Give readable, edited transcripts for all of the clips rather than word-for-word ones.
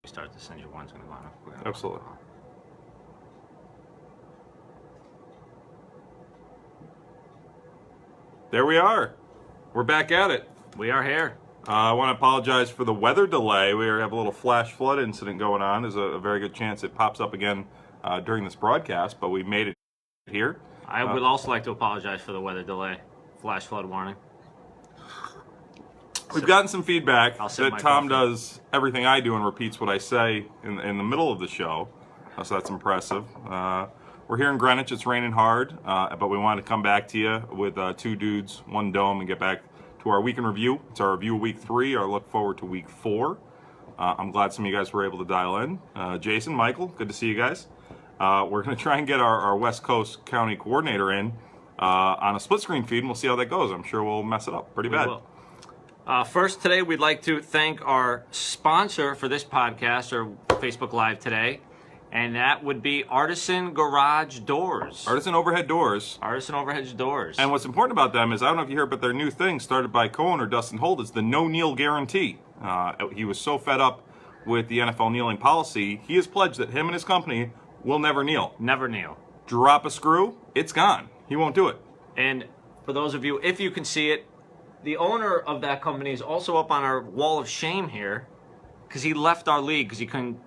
Start this engine one's going to go on. Absolutely. There we are. We're back at it. We are here. I want to apologize for the weather delay. We have a little flash flood incident going on. There's a very good chance it pops up again during this broadcast, but we made it here. I would also like to apologize for the weather delay. Flash flood warning. We've gotten some feedback that Tom coffee. does everything I do and repeats what I say in the middle of the show. So that's impressive. We're here in Greenwich. It's raining hard, but we wanted to come back to you with two dudes, one dome, and get back to our week in review. It's our review of week 3, our look forward to week 4. I'm glad some of you guys were able to dial in. Jason, Michael, good to see you guys. We're going to try and get our West Coast County coordinator in on a split screen feed, and we'll see how that goes. I'm sure we'll mess it up pretty bad. Will. First, today, we'd like to thank our sponsor for this podcast or Facebook Live today, and that would be Artisan Garage Doors. Artisan Overhead Doors. Artisan Overhead Doors. And what's important about them is, I don't know if you heard, but their new thing started by co-owner Dustin Holt is the no kneel guarantee. He was so fed up with the NFL kneeling policy, he has pledged that him and his company will never kneel. Never kneel. Drop a screw, it's gone. He won't do it. And for those of you, if you can see it, the owner of that company is also up on our wall of shame here because he left our league because he couldn't.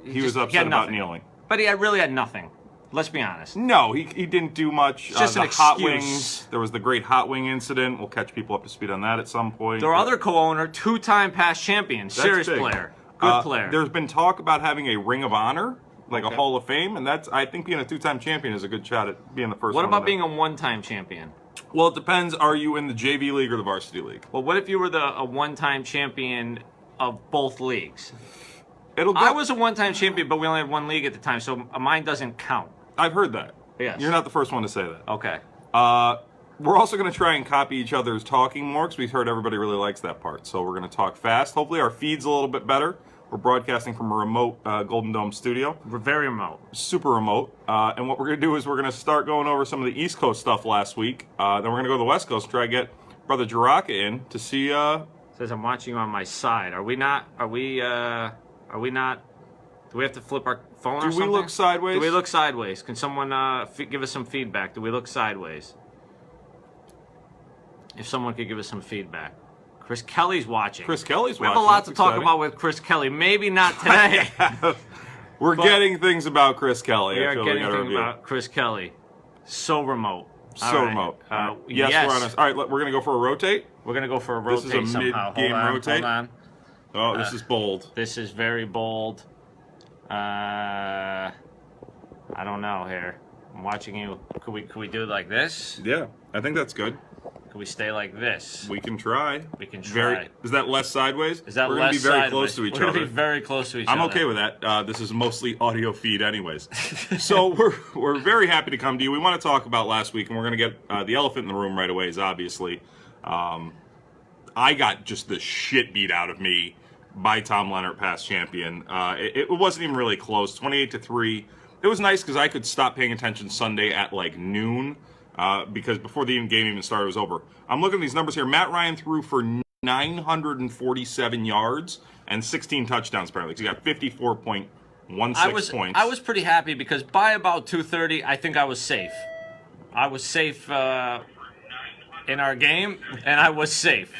He was upset about kneeling. But he really had nothing. Let's be honest. No, he didn't do much. It's just the an hot excuse. wings. There was the great hot wing incident. We'll catch people up to speed on that at some point. Their other co-owner, 2-time past champion, serious big. player, good player. There's been talk about having a Ring of Honor, like a Hall of Fame, and I think being a 2-time champion is a good shot at being the first one. What about being a 1-time champion? Well, it depends. Are you in the JV league or the varsity league? Well, what if you were a 1-time champion of both leagugues? I was a 1-time champion, but we only had one league at the time, so mine doesn't count. I've heard that. Yes. You're not the first one to say that. Okay. We're also going to try and copy each other's talking more because we've heard everybody really likes that part. So we're going to talk fast. Hopefully our feed's a little bit better. We're broadcasting from a remote Golden Dome studio. We're very remote. Super remote. And what we're going to do is we're going to start going over some of the East Coast stuff last week. Then we're going to go to the West Coast and try to get Brother Jaraka in to see... Says I'm watching you on my side. Are we not... Do we have to flip our phone or something? Do we look sideways? Do we look sideways? Can someone give us some feedback? Do we look sideways? If someone could give us some feedback. Chris Kelly's watching. Chris Kelly's watching. watching. We have a lot to talk exciting. about with Chris Kelly. Maybe not today. We're getting things about Chris Kelly. We are getting things about Chris Kelly. So remote. So remote. Yes, we're on us. All right, we're going to go for a rotate. We're going to go for a rotate This is a somehow. mid-game rotate. Hold on. Oh, this is bold. This is very bold. I don't know here. I'm watching you. Could we do it like this? Yeah, I think that's good. Could we stay like this? We can try. We can try. Is that less sideways? Is that We're less going to be very sideways? close to each We're other. going to be very close to each other. I'm okay with that. This is mostly audio feed anyways. So we're very happy to come to you. We want to talk about last week, and we're going to get the elephant in the room right away is obviously. I got just the shit beat out of me by Tom Leonard, past champion. It wasn't even really close, 28-3. It was nice because I could stop paying attention Sunday at like noon because before the game even started, it was over. I'm looking at these numbers here. Matt Ryan threw for 947 yards and 16 touchdowns apparently. He got 54.16 points. I was pretty happy because by about 2:30, I think I was safe. I was safe in our game, and I was safe.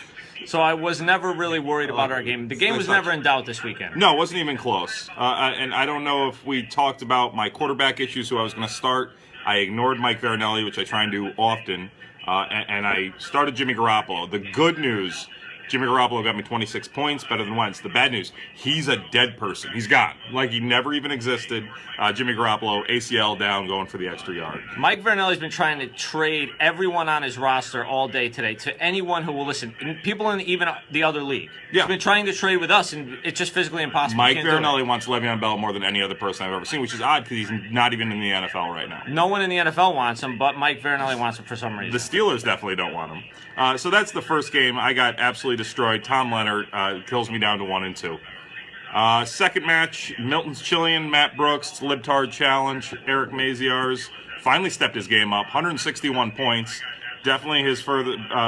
So I was never really worried about our game. The game was never in doubt this weekend. No, it wasn't even close. And I don't know if we talked about my quarterback issues, who I was going to start. I ignored Mike Veronelli, which I try and do often, and I started Jimmy Garoppolo. The good news, Jimmy Garoppolo got me 26 points, better than Wentz. The bad news, he's a dead person. He's gone. Like he never even existed. Jimmy Garoppolo, ACL down, going for the extra yard. Mike Veronelli's been trying to trade everyone on his roster all day today to anyone who will listen. And people in even the other league. Yeah. He's been trying to trade with us, and it's just physically impossible. Mike Veronelli wants Le'Veon Bell more than any other person I've ever seen, which is odd because he's not even in the NFL right now. No one in the NFL wants him, but Mike Veronelli wants him for some reason. The Steelers definitely don't want him. So that's the first game. I got absolutely destroyed. Tom Leonard kills me down to 1-2. Second match, Milton's Chilean, Matt Brooks, Libtard Challenge. Eric Maziarz finally stepped his game up, 161 points. Definitely his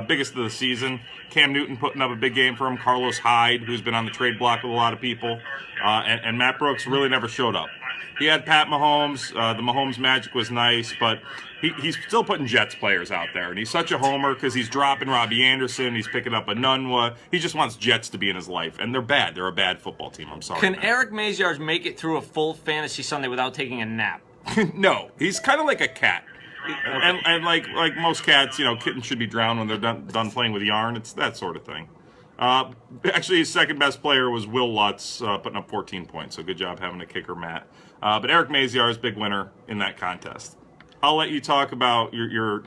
biggest of the season. Cam Newton putting up a big game for him. Carlos Hyde, who's been on the trade block with a lot of people. And Matt Brooks really never showed up. He had Pat Mahomes. The Mahomes magic was nice, but he's still putting Jets players out there. And he's such a homer because he's dropping Robbie Anderson. He's picking up a Nunwa. He just wants Jets to be in his life. And they're bad. They're a bad football team. I'm sorry. Can man. Eric Maziarz make it through a full fantasy Sunday without taking a nap? No. He's kind of like a cat. And like most cats, kittens should be drowned when they're done playing with yarn. It's that sort of thing. Actually, his second best player was Will Lutz, putting up 14 points. So good job having a kicker, Matt. But Eric Maziarz, big winner in that contest. I'll let you talk about your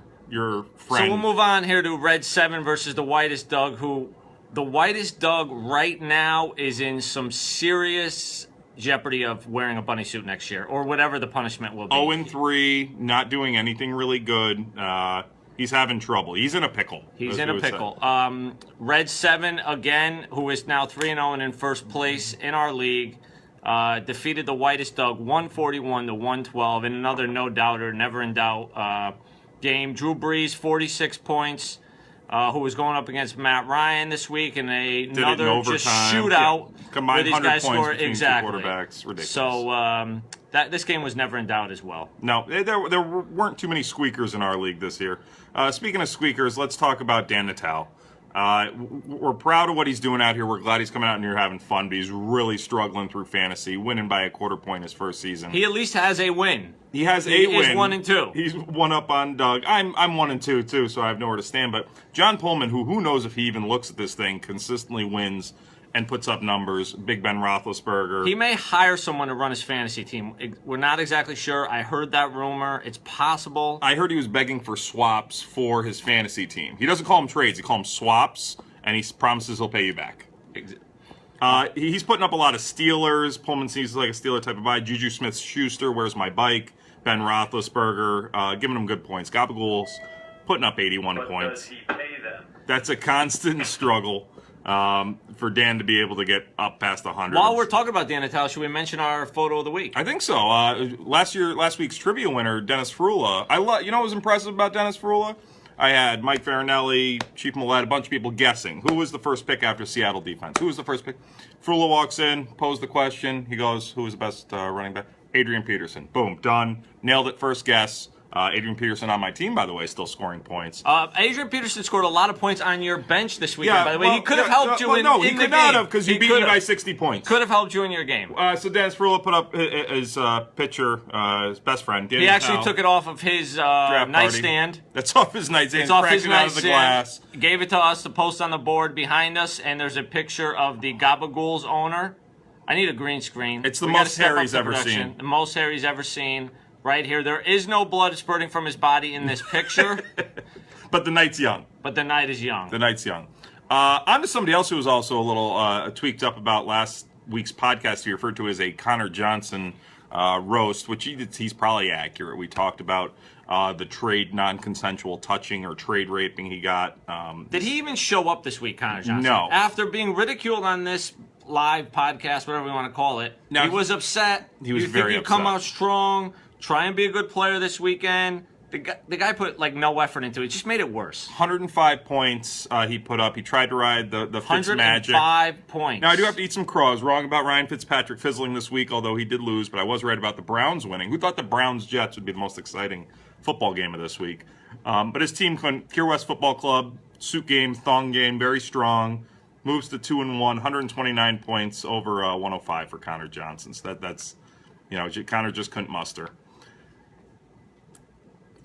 friend. So we'll move on here to Red 7 versus the Whitest Doug, who the Whitest Doug right now is in some serious jeopardy of wearing a bunny suit next year, or whatever the punishment will be. 0-3, not doing anything really good. He's having trouble. He's in a pickle. He's in a pickle. Red 7, again, who is now 3-0 and in first place in our league, defeated the Whitest Doug 141-112 in another no-doubter, never in doubt game. Drew Brees, 46 points, who was going up against Matt Ryan this week in another just shootout. Yeah. Combined 100 points between exactly. two quarterbacks. Ridiculous. So this game was never in doubt as well. No, there weren't too many squeakers in our league this year. Speaking of squeakers, let's talk about Dan Natal. We're proud of what he's doing out here. We're glad he's coming out and here having fun, but he's really struggling through fantasy, winning by a quarter point his first season. He at least has a win. He has a win. He's 1-2. He's one up on Doug. I'm 1-2 too, so I have nowhere to stand. But John Pullman, who knows if he even looks at this thing, consistently wins and puts up numbers. Big Ben Roethlisberger. He may hire someone to run his fantasy team. We're not exactly sure. I heard that rumor. It's possible. I heard he was begging for swaps for his fantasy team. He doesn't call them trades. He calls them swaps, and he promises he'll pay you back. He's putting up a lot of Steelers. Pullman seems like a Steeler type of guy. Juju Smith-Schuster, Where's My Bike? Ben Roethlisberger, giving him good points. Gabagool's putting up 81 points. Does he pay them? That's a constant struggle for Dan to be able to get up past 100. While we're talking about Dan Natal, should we mention our photo of the week? I think so. Last week's trivia winner, Dennis Frula. You know what was impressive about Dennis Frula? I had Mike Farinelli, Chief Millett, a bunch of people guessing. Who was the first pick after Seattle defense? Who was the first pick? Frula walks in, posed the question. He goes, who was the best running back? Adrian Peterson. Boom, done. Nailed it, first guess. Adrian Peterson on my team, by the way, still scoring points. Adrian Peterson scored a lot of points on your bench this weekend, by the way. He could have helped you in the game. No, he could not have, because he beat me by 60 points. Could have helped you in your game. So Dennis Frula put up his picture, his best friend. He actually took it off of his nightstand. That's off his nightstand. It's off his nightstand. Out of the glass. Gave it to us to post on the board behind us, and there's a picture of the Gabagool's owner. I need a green screen. It's the most hair he's ever seen. The most hair he's ever seen. Right here. There is no blood spurting from his body in this picture. But the night's young. But the night is young. The night's young. On to somebody else who was also a little tweaked up about last week's podcast he referred to as a Connor Johnson roast, which he's probably accurate. We talked about the trade non-consensual touching or trade raping he got. Did he even show up this week, Connor Johnson? No. After being ridiculed on this live podcast, whatever we want to call it, he was upset. He was very upset. You think you come out strong, try and be a good player this weekend. The guy put no effort into it. Just made it worse. 105 points he put up. He tried to ride the Fitz magic. 105 points. Now, I do have to eat some crow. I was wrong about Ryan Fitzpatrick fizzling this week, although he did lose, but I was right about the Browns winning. Who thought the Browns-Jets would be the most exciting football game of this week? But his team, Pure West Football Club, suit game, thong game, very strong. Moves to 2-1, 129 points over 105 for Connor Johnson. So that's Connor just couldn't muster.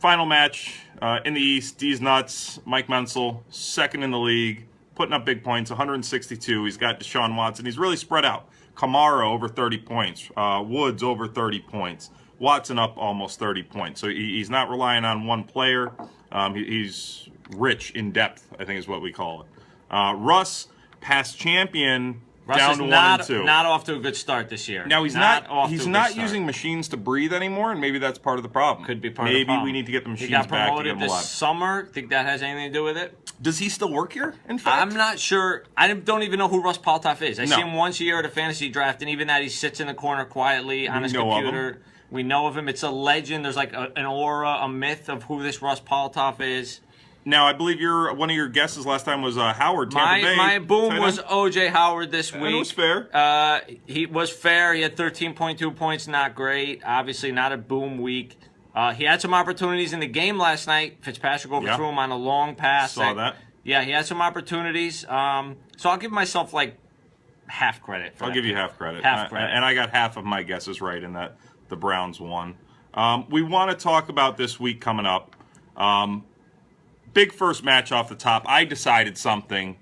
Final match in the East, D's Nuts, Mike Menzel, second in the league, putting up big points, 162. He's got Deshaun Watson. He's really spread out. Kamara over 30 points. Woods over 30 points. Watson up almost 30 points. So he's not relying on one player. He's rich in depth, I think is what we call it. Russ, past champion, Russ down is to 1-2. Not off to a good start this year. Now he's not using machines to breathe anymore, and maybe that's part of the problem. Could be part of the problem. Maybe we need to get the machines he got back to promoted give him a this lot. summer. Think that has anything to do with it? Does he still work here? In fact, I'm not sure. I don't even know who Russ Paltoff is. I No. see him once a year at a fantasy draft, and even that he sits in the corner quietly on his computer. We know of him. It's a legend. There's like an aura, a myth of who this Russ Paltoff is. Now, I believe one of your guesses last time was Howard. Tampa Bay, My boom tight was end. O.J. Howard this week. And it was fair. He was fair. He had 13.2 points. Not great. Obviously, not a boom week. He had some opportunities in the game last night. Fitzpatrick overthrew him on a long pass. Saw that. Yeah, he had some opportunities. So I'll give myself like half credit. I'll give you half credit. Half credit. And I got half of my guesses right in that the Browns won. We want to talk about this week coming up. Big first match off the top. I decided something,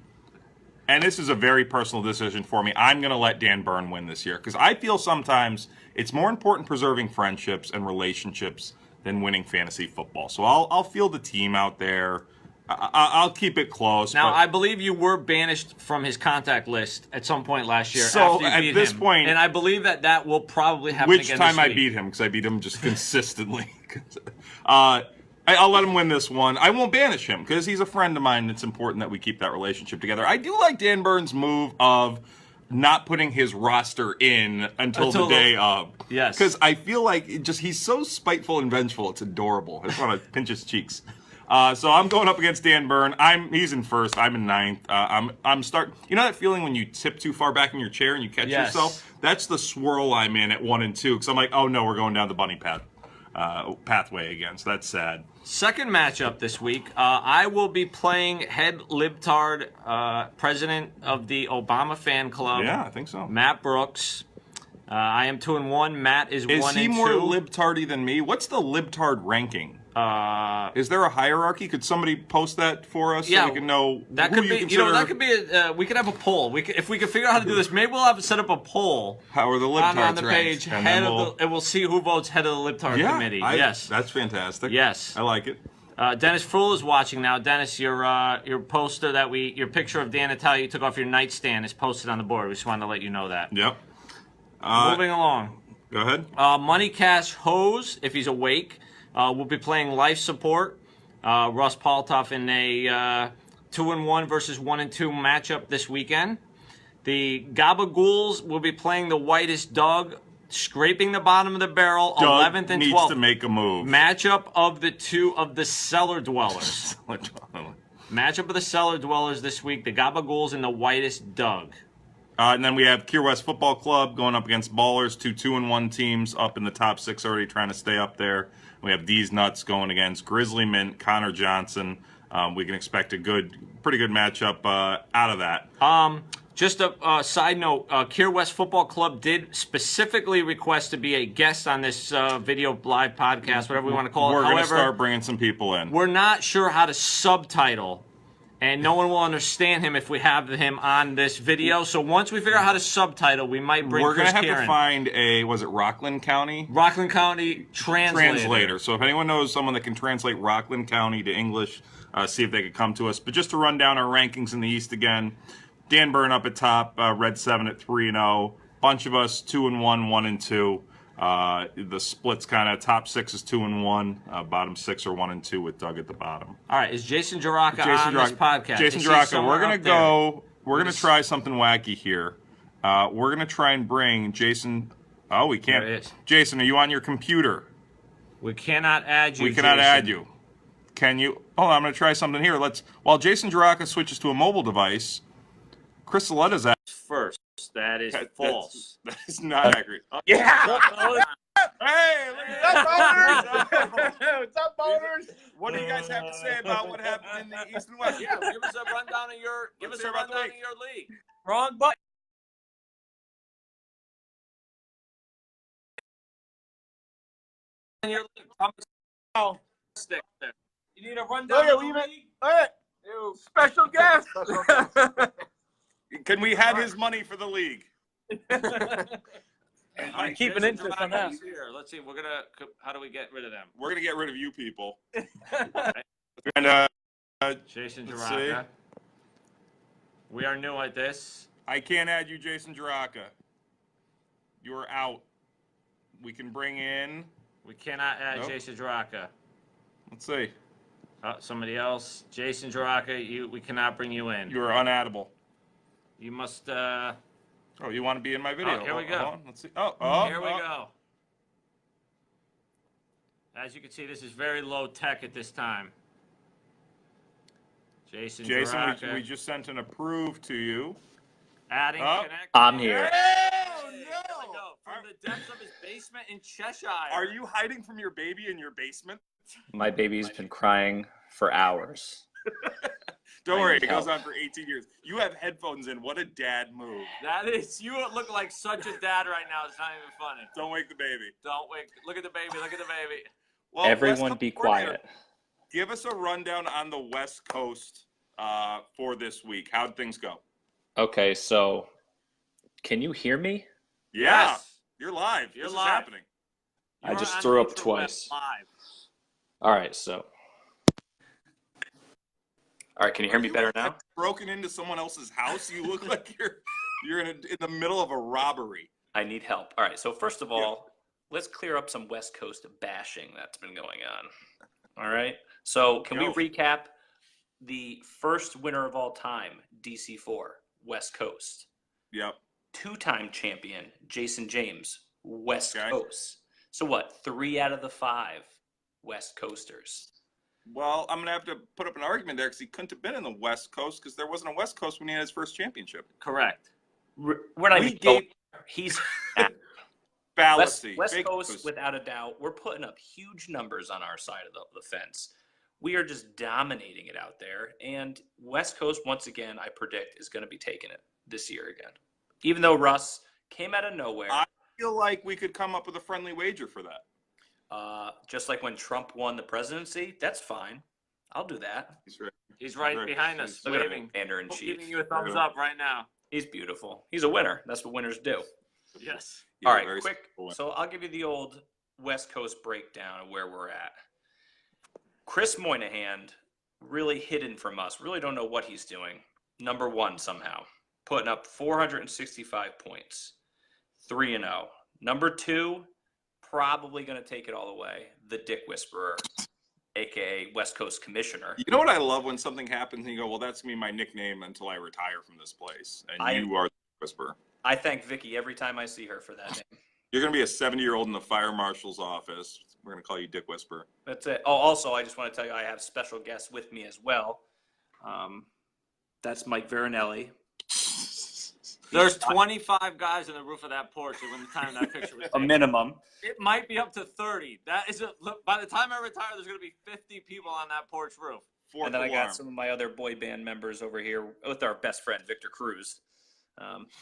and this is a very personal decision for me. I'm going to let Dan Byrne win this year because I feel sometimes it's more important preserving friendships and relationships than winning fantasy football. So I'll field the team out there. I'll keep it close. Now, but I believe you were banished from his contact list at some point last year. So, after you at beat this him. point- and I believe that will probably happen which again time this I week. beat him because I beat him just consistently. I'll let him win this one. I won't banish him because he's a friend of mine. It's important that we keep that relationship together. I do like Dan Burns' move of not putting his roster in until the day of. Yes. Because I feel like he's so spiteful and vengeful. It's adorable. I just want to pinch his cheeks. So I'm going up against Dan Byrne. He's in first. I'm in ninth. I'm start. You know that feeling when you tip too far back in your chair and you catch yourself? That's the swirl I'm in at 1 and 2 because I'm like, oh no, we're going down the bunny pathway again. So that's sad. Second matchup this week, I will be playing head libtard, president of the Obama fan club. Yeah, I think so. Matt Brooks. I am 2-1. Matt is 1 and 2. Is he more libtardy than me? What's the libtard ranking? Is there a hierarchy? Could somebody post that for us so we can know that who could be. consider? That could be. We could have a poll. If we could figure out how to do this, maybe we'll have to set up a poll. How are the libtards on the page? ranked? And we'll see who votes head of the libtard committee. Yes, that's fantastic. Yes, I like it. Dennis Fruhl is watching now. Dennis, your poster your picture of Dan Italia you took off your nightstand is posted on the board. We just wanted to let you know that. Yep. Moving along. Go ahead. Money Cash Hose, if he's awake, will be playing life support. Russ Paltoff in a 2-1 versus 1 and 2 matchup this weekend. The Gabagools will be playing the Whitest Doug, scraping the bottom of the barrel, Doug 11th and needs 12th. to make a move. Matchup of the two of the Cellar Dwellers. Matchup of the Cellar Dwellers this week, the Gabagools and the Whitest Doug. And then we have Key West Football Club going up against Ballers, 2-2-1 teams up in the top 6 already trying to stay up there. We have D's Nuts going against Grizzly Mint, Connor Johnson. We can expect a pretty good matchup out of that. Just a side note, Kier West Football Club did specifically request to be a guest on this video live podcast, whatever we want to call it. We're going to However, start bringing some people in. we're not sure how to subtitle, and no one will understand him if we have him on this video. So once we figure out how to subtitle, we might bring We're Chris going to have Kieran. to find was it Rockland County? Rockland County translator. So if anyone knows someone that can translate Rockland County to English, see if they could come to us. But just to run down our rankings in the East again, Dan Byrne up at top, Red 7 at 3-0. Bunch of us 2-1, 1 and 2. The splits kind of top 6 is 2-1, bottom 6 are 1 and 2 with Doug at the bottom. All right, is Jason Jaraka on this podcast? Jason Jaraka, we're gonna go. We're gonna try something wacky here. We're gonna try and bring Jason. Oh, we can't. There it is. Jason, are you on your computer? We cannot add you. We cannot Jason. add you. Can you? Hold on, I'm gonna try something here. While Jason Jaraka switches to a mobile device, Chris Saletta's at First, that is false. That is not accurate. Yeah! Hey, look at that, What's up, boners? What do you guys have to say about what happened in the East and West? Yeah, give us a rundown of your league. Wrong button. In your league. How many Oh, sticks there? you need a rundown. yeah, of we the met- league? Special guest. Can we have his money for the league? I'm keeping interest on that. Here. Let's see. How do we get rid of them? We're gonna get rid of you people. And Jason Let's Jaraka. We are new at this. I can't add you, Jason Jaraka. You are out. We can bring in. We cannot add Nope. Jason Jaraka. Let's see. Somebody else. Jason Jaraka, we cannot bring you in. You are unaddable. You must. Oh, you want to be in my video? Oh, here we go. Hold on. Let's see. Oh, Here we go. As you can see, this is very low tech at this time. Jason, Jason, Jaraka, we just sent an approve to you. adding Oh. connect. I'm here. Oh, There we no! go. From the depths of his basement in Cheshire. Are you hiding from your baby in your basement? My baby's been crying for hours. Don't I worry, need it goes help. on for 18 years. You have headphones in. What a dad move. That is, you look like such a dad right now. It's not even funny. Don't wake the baby. Don't wait. Look at the baby. Look at the baby. Well, Everyone West be Coast coordinator, quiet. Give us a rundown on the West Coast for this week. How'd things go? Okay, so can you hear me? Yeah, Yes. you're live. You're This live. is happening. I You are just on threw up Interweb twice. Live. All right, so. All right, can you hear me better now? Broken into someone else's house. You look like you're in the middle of a robbery. I need help. All right, so first of all, let's clear up some West Coast bashing that's been going on. All right, so can we Go. recap the first winner of all time, DC4, West Coast? Yep. Two-time champion, Jason James, West Okay. Coast. So what, 3 out of the 5 West Coasters? Well, I'm gonna have to put up an argument there because he couldn't have been in the West Coast because there wasn't a West Coast when he had his first championship. Correct. We're not We even going. gave- He's Fallacy. West Fake Coast, news. without a doubt. We're putting up huge numbers on our side of the fence. We are just dominating it out there. And West Coast, once again, I predict, is going to be taking it this year again. Even though Russ came out of nowhere, I feel like we could come up with a friendly wager for that. just like when Trump won the presidency, that's fine. I'll do that. He's right. He's right Right. behind us, Look at him, waving. commander in Giving chief. you a thumbs up right now. He's beautiful. He's a winner. That's what winners do. Yes. Yeah, All right, very quick. simple one. So I'll give you the old West Coast breakdown of where we're at. Chris Moynihan, really hidden from us. Really don't know what he's doing. Number 1 somehow, putting up 465 points, 3-0. Number 2, probably going to take it all the way. The Dick Whisperer, aka West Coast Commissioner. You know what I love when something happens and you go, well, that's gonna be my nickname until I retire from this place. And you are the Whisperer. I thank Vicky every time I see her for that name. You're gonna be a 70-year-old in the fire marshal's office. We're gonna call you Dick Whisperer. That's it. Oh, also, I just want to tell you, I have special guests with me as well. That's Mike Veronelli. There's 25 guys on the roof of that porch when the time that picture was A taken. minimum. It might be up to 30. That is by the time I retire, there's going to be 50 people on that porch roof. Fourth And then I alarm. got some of my other boy band members over here with our best friend, Victor Cruz.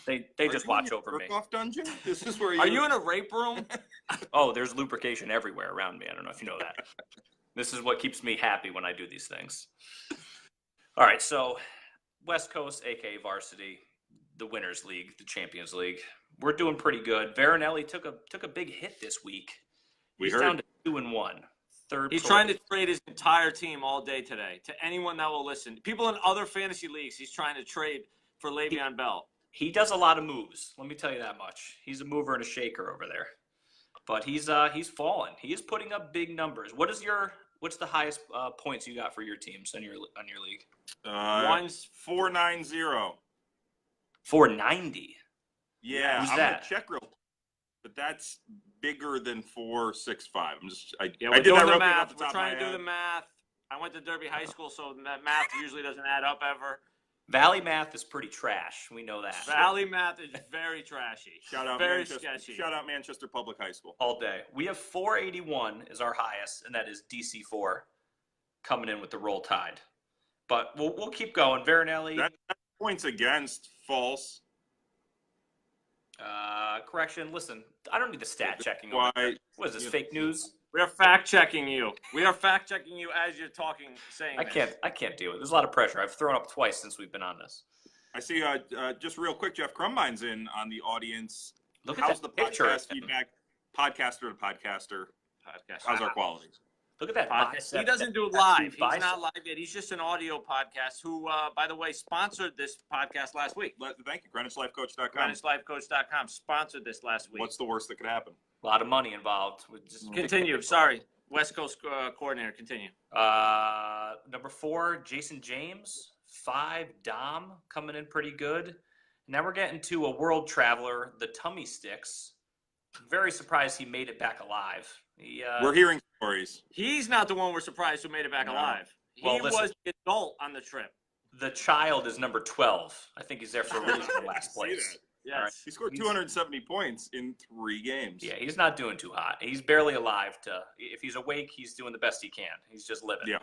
They Are just you watch in your over me. jerk-off dungeon? This is where Are you in a rape room? Oh, there's lubrication everywhere around me. I don't know if you know that. This is what keeps me happy when I do these things. All right, so West Coast, aka Varsity, the Winners League, the Champions League. We're doing pretty good. Veronelli took a big hit this week. We He's heard. down to 2-1. Third. He's place. trying to trade his entire team all day today. To anyone that will listen, people in other fantasy leagues, he's trying to trade for Le'Veon Bell. He does a lot of moves. Let me tell you that much. He's a mover and a shaker over there. But he's fallen. He is putting up big numbers. What's the highest points you got for your teams on your league? One's 490. 490. Yeah, Who's I'm that? gonna check real quick. But that's bigger than 465. I Yeah, I we're did doing that the real quick off math. the We're top of trying my to do head. the math. I went to Derby High School, so that math usually doesn't add up ever. Valley math is pretty trash. We know that. Valley math is very trashy. Shout out very Manchester. sketchy. Shout out Manchester Public High School. All day. We have 481 is our highest, and that is DC4 coming in with the roll tide. But we'll keep going. Veronelli. That points against false. Correction. Listen, I don't need the stat checking. Over there. Why? What is this, fake news? We are fact checking you. We are fact checking you as you're talking, saying. I can't deal with it. There's a lot of pressure. I've thrown up twice since we've been on this. I see. Just real quick, Jeff Crumbine's in on the audience. Look at How's the that picture. podcast feedback? Podcaster to podcaster. Podcast. How's our quality? Look at that Podcast. bicep. He doesn't do That live. huge He's bicep. not live yet. He's just an audio podcast. Who, by the way, sponsored this podcast last week. Thank you. GreenwichLifeCoach.com. GreenwichLifeCoach.com sponsored this last week. What's the worst that could happen? A lot of money involved. With just Continue. Sorry, West Coast coordinator. Continue. Number 4, Jason James. 5, Dom coming in pretty good. Now we're getting to a world traveler, the Tummy Sticks. Very surprised he made it back alive. We're hearing stories. He's not the one we're surprised who made it back No. alive. He Well, listen. was the adult on the trip. the child is number 12. I think he's there for a reason in last See place. that? Yes. He scored He's- 270 points in 3 games. Yeah, he's not doing too hot. He's barely alive. If he's awake, he's doing the best he can. He's just living. Yeah.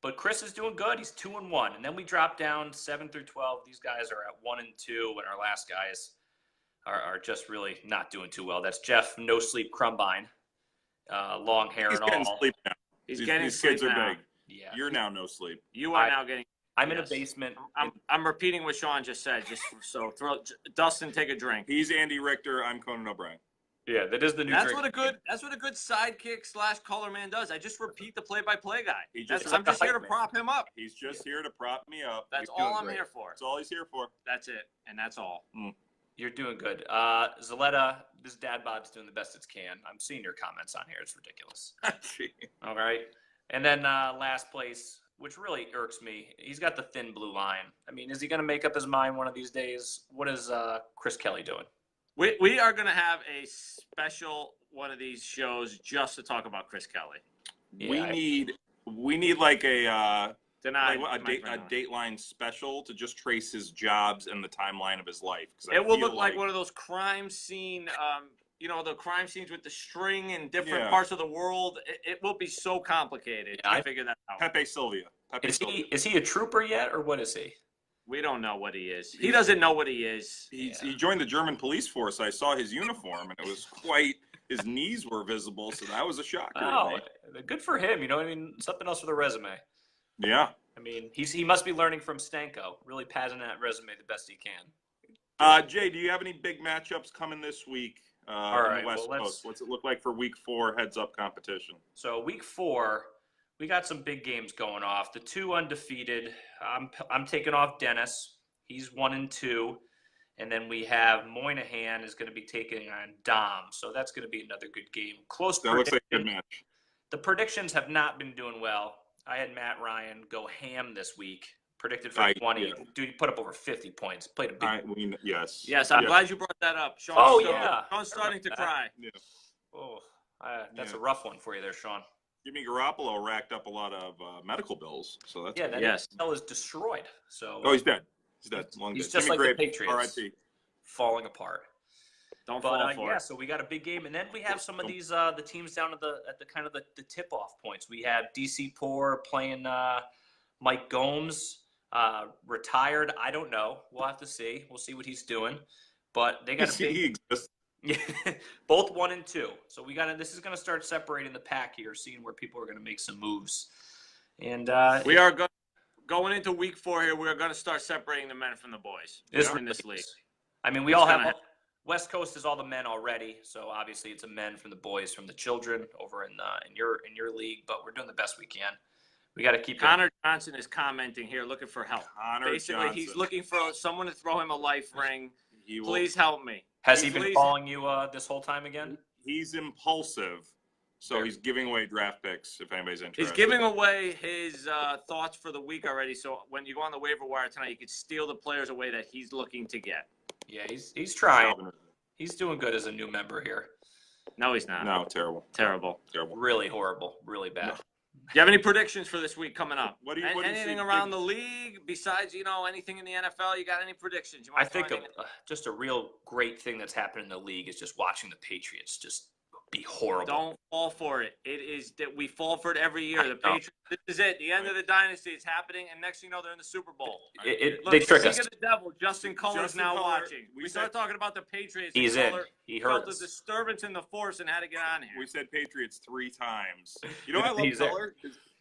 But Chris is doing good. He's 2-1, and then we drop down 7 through 12. These guys are at 1-2, and our last guys are just really not doing too well. That's Jeff No Sleep Crumbine, long hair He's and getting all. sleep now. He's These- getting these sleep kids are now. big. Yeah, You're now no sleep. You are I- now getting. I'm in a Yes. basement. I'm repeating what Sean just said. Just so Dustin, take a drink. He's Andy Richter. I'm Conan O'Brien. Yeah, that is the new. That's drink. what a good sidekick / color man does. I just repeat the play-by-play guy. He just- I'm just here to hype man. prop him up. He's just here to prop me up. That's He's all doing I'm great. here for. That's all he's here for. That's it, and that's all. You're doing good. Zaletta, this dad bod's doing the best it can. I'm seeing your comments on here. It's ridiculous. All right. And then last place, which really irks me, he's got the thin blue line. I mean, is he going to make up his mind one of these days? What is Chris Kelly doing? We are going to have a special one of these shows just to talk about Chris Kelly. Yeah, we need like a Denied. like a Dateline special to just trace his jobs and the timeline of his life. 'Cause I It will feel look like one of those crime scene, the crime scenes with the string in different Yeah. parts of the world. It will be so complicated. Yeah, I I- figure that out. Pepe Sylvia. Is he a trooper yet, or what is he? We don't know what he is. He doesn't know what he is. He joined the German police force. I saw his uniform, and it was quite. His knees were visible, so that was a shocker. to Oh, me. good for him. You know, I mean, something else for the resume. Yeah. I mean, he must be learning from Stanko, really padding that resume the best he can. Jay, do you have any big matchups coming this week All on right, the West well, Coast? What's it look like for Week 4 heads-up competition? So week 4, we got some big games going off. The 2 undefeated. I'm taking off Dennis. He's 1-2, and then we have Moynihan is going to be taking on Dom. So that's going to be another good game. Close. That looks like a good prediction. match. The predictions have not been doing well. I had Matt Ryan go ham this week. Predicted for 20. yeah. Dude, he put up over 50 points. Played a big. Yes. Yes, I'm Yeah. glad you brought that up. Sean, Oh, yeah. Sean's starting to cry. Yeah. Oh, that's Yeah. a rough one for you there, Sean. Jimmy Garoppolo racked up a lot of medical bills, so that's Yeah, that Yes. NFL is destroyed. So Oh, he's dead. He's dead. Long He's dead. just Jimmy like the Graham, Patriots. R.I.P. falling apart. Don't But fall for yeah, it. so we got a big game, and then we have some of these the teams down at the kind of the tip off points. We have DC Poor playing Mike Gomes, retired. I don't know. We'll have to see. We'll see what he's doing. But they got a big. He exists. Both 1-2. So this is going to start separating the pack here, seeing where people are going to make some moves. And We are going into week 4 here. We are going to start separating the men from the boys it's in this league. ridiculous. I mean, we all have gonna West Coast is all the men already, so obviously it's a men from the boys from the children over in your league. But we're doing the best we can. We got to keep. Connor Johnson is commenting here, looking for help. Connor Basically, he's Johnson. looking for someone to throw him a life ring. He will- Please help me. Has he been Please. calling you this whole time again? He's impulsive, so he's giving away draft picks if anybody's interested. He's giving away his thoughts for the week already. So when you go on the waiver wire tonight, you can steal the players away that he's looking to get. Yeah, he's trying. He's doing good as a new member here. No, he's not. No, terrible. Terrible. Really horrible, really bad. Do you have any predictions for this week coming up? What do you Anything see- around the league besides, anything in the NFL? You got any predictions? You I wanna throw think anything- just a real great thing that's happened in the league is just watching the Patriots just be horrible. Don't fall for it. It is that we fall for it every year. I The know. Patriots. This is it. The end of the dynasty is happening, and next thing you know, they're in the Super Bowl. They Look, trick speak us. of the devil. Justin Culler's Justin now Cullen, watching. we We said- start talking about the Patriots. He's and in. Cullen He felt heard a us. disturbance in the force and had to get on here. We said Patriots 3 times. You know what I love He's there. Color?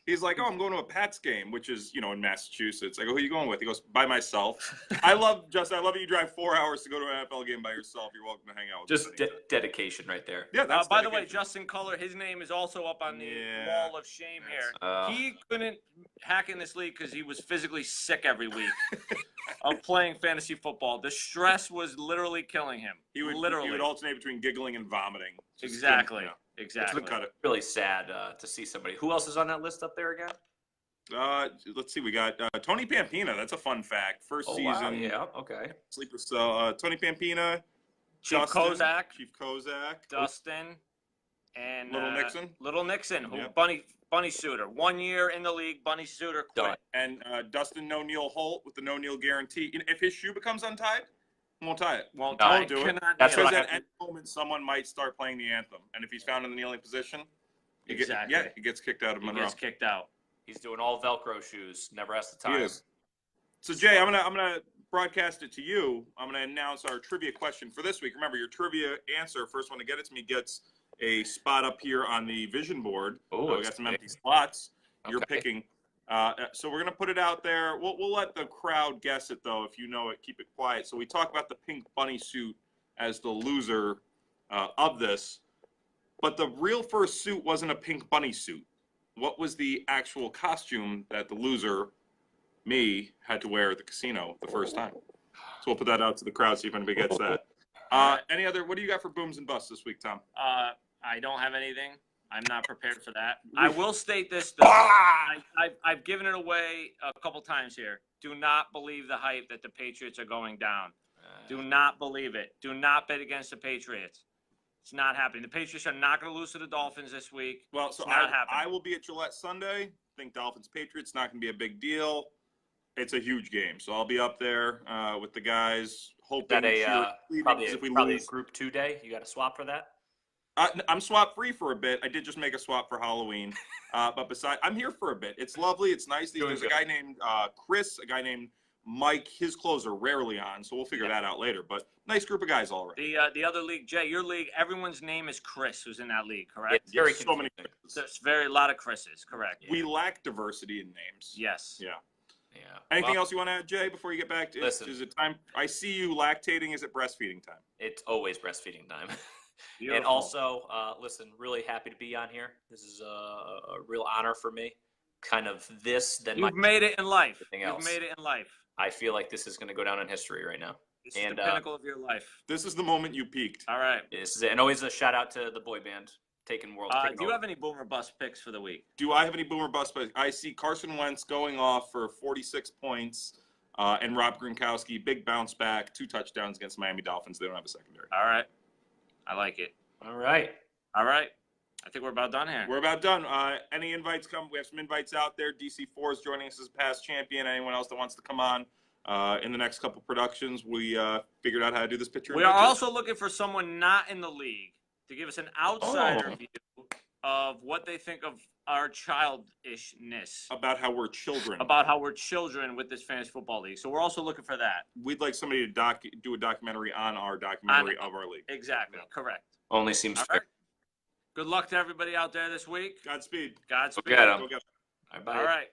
He's like, oh, I'm going to a Pats game, which is, in Massachusetts. I go, who are you going with? He goes, by myself. I love that you drive 4 hours to go to an NFL game by yourself. You're welcome to hang out with Just us. dedication right there. Yeah, that's By the way, dedication. Justin Culler, his name is also up on the Yeah. wall of shame That's- here. He couldn't hack in this league because he was physically sick every week of playing fantasy football. The stress was literally killing him. He would alternate between giggling and vomiting. Just Exactly. couldn't- Exactly. couldn't cut it. Really sad to see somebody. Who else is on that list up there again? Let's see. We got Tony Pampina. That's a fun fact. First season. Wow, yeah, okay. Sleeper cell. Tony Pampina. Chief Justin, Kozak, Chief Kozak. Dustin, and Little Nixon? Little Nixon, who Yep. funny Bunny Suter. 1 year in the league. Bunny Suter quit. Done. And Dustin No Neil Holt with the no Neil guarantee. If his shoe becomes untied, won't tie it. Won't No, tie. Won't do it. Cannot That's kneel. Because what I at have any moment someone might start playing the anthem, and if he's found in the kneeling position, Exactly. he gets kicked out of He Monroe. gets kicked out. He's doing all Velcro shoes. Never has to He tie. is. So Jay, I'm gonna broadcast it to you. I'm gonna announce our trivia question for this week. Remember, your trivia answer, first one to get it to me gets a spot up here on the vision board. Oh, We got some empty spots. You're Okay. picking. So we're gonna put it out there. We'll let the crowd guess it though. If you know it, keep it quiet. So we talk about the pink bunny suit as the loser of this, but the real first suit wasn't a pink bunny suit. What was the actual costume that the loser, me, had to wear at the casino the first time? So we'll put that out to the crowd, see if anybody gets that. Any other? What do you got for booms and busts this week, Tom? I don't have anything. I'm not prepared for that. I will state this though. Ah! I've given it away a couple times here. Do not believe the hype that the Patriots are going down. Do not believe it. Do not bet against the Patriots. It's not happening. The Patriots are not going to lose to the Dolphins this week. Well, so It's not happening. I will be at Gillette Sunday. Think Dolphins Patriots not going to be a big deal. It's a huge game, so I'll be up there with the guys, hoping Is that probably if we a lose. Group 2 day? You got to swap for that? I'm swap free for a bit. I did just make a swap for Halloween, but besides, I'm here for a bit. It's lovely. It's nice. There's a guy named Chris, a guy named Mike. His clothes are rarely on, so we'll figure that out later. But nice group of guys, all right. The other league, Jay, your league, everyone's name is Chris who's in that league, correct? It's very so many. There's a lot of Chris's, correct? We lack diversity in names. Yes. Yeah. Yeah. Anything Well, else you want to add, Jay, before you get back to Listen. Is it time? I see you lactating. Is it breastfeeding time? It's always breastfeeding time. And Beautiful. also, listen, really happy to be on here. This is a real honor for me. Kind of this, then You've made it in life. everything You've else. made it in life. I feel like this is going to go down in history right now. This is And, the pinnacle of your life. This is the moment you peaked. All right. This is it. And always a shout out to the boy band taking world. Do taking you over. have any boomer bust picks for the week? Do I have any boomer bust? But I see Carson Wentz going off for 46 points, and Rob Gronkowski, big bounce back, 2 touchdowns against Miami Dolphins. They don't have a secondary. All right. I like it. All right. All right. I think we're about done here. We're about done. Any invites come? We have some invites out there. DC4 is joining us as a past champion. Anyone else that wants to come on in the next couple productions? We figured out how to do this picture. We are also looking for someone not in the league to give us an outsider view of what they think of our childishness, about how we're children. about how we're children with this fantasy football league. So we're also looking for that. We'd like somebody to do a documentary on our documentary of our league. Exactly. Correct. Only seems All fair. right. Good luck to everybody out there this week. Godspeed. Godspeed. Go get 'em. Go get 'em. Bye. All right.